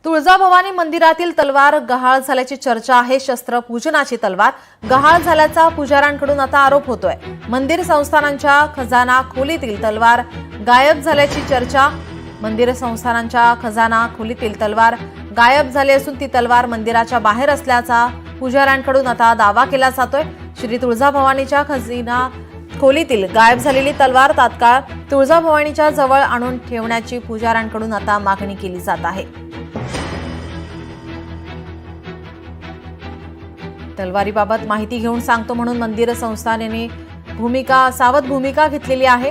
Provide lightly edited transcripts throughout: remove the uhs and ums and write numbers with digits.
तुळजाभवानी मंदिरातील तलवार गहाळ झाल्याची चर्चा आहे। शस्त्रपूजनाची तलवार गहाळ झाल्याचा पुजाऱ्यांकडून आता आरोप होतोय। मंदिर संस्थानांच्या खजाना खोलीतील तलवार गायब झाल्याची चर्चा। मंदिर संस्थानांच्या खजाना खोलीतील तलवार गायब झाली असून ती तलवार मंदिराच्या बाहेर असल्याचा पुजाऱ्यांकडून आता दावा केला जातोय। श्री तुळजाभवानीच्या खजिना खोलीतील गायब झालेली तलवार तात्काळ तुळजाभवानीच्या जवळ आणून ठेवण्याची पुजाऱ्यांकडून आता मागणी केली जात आहे। तलवारीबाबत माहिती घेऊन सांगतो म्हणून मंदिर संस्थानाने सावध भूमिका घेतलेली आहे।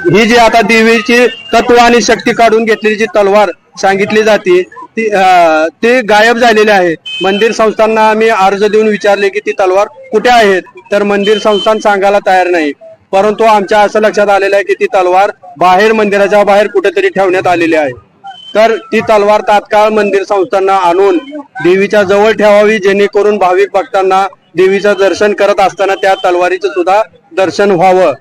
ही जी आता देवीची तत्व आणि शक्ती काढून घेतलेली जी तलवार सांगितली जाते ती गायब झालेली आहे। मंदिर संस्थांना आम्ही अर्ज देऊन विचारले की ती तलवार कुठे आहे, तर मंदिर संस्थान सांगायला तयार नाही। परंतु आमच्या असं लक्षात आलेलं आहे की ती तलवार बाहेर मंदिराच्या बाहेर कुठेतरी ठेवण्यात आलेली आहे। तर ती तलवार तात्काळ मंदिर संस्थांना आणून देवीच्या जवळ ठेवावी, जेणेकरून भाविक भक्तांना देवीचं दर्शन करत असताना त्या तलवारीचं सुद्धा दर्शन व्हावं।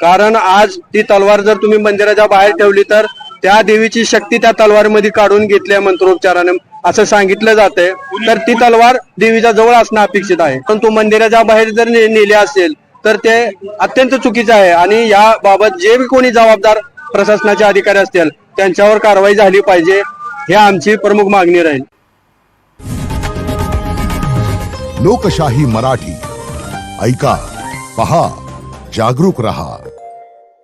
कारण आज ती तलवार जर तुम्ही मंदिराच्या बाहेर ठेवली तर त्या देवीची शक्ती त्या तलवारीमध्ये काढून घेतल्या मंत्रोच्चाराने असं सांगितलं जातंय। तर ती तलवार देवीच्या जवळ असणं अपेक्षित आहे, पण तो मंदिराच्या बाहेर जर नेली असेल तर ते अत्यंत चुकीचं आहे आणि याबाबत जे कोणी जबाबदार प्रशासनाचे अधिकारी असतील त्यांच्यावर कारवाई झाली पाहिजे, ही आमची प्रमुख मागणी राहील। लोकशाही मराठी ऐका, पहा, जागरूक रहा।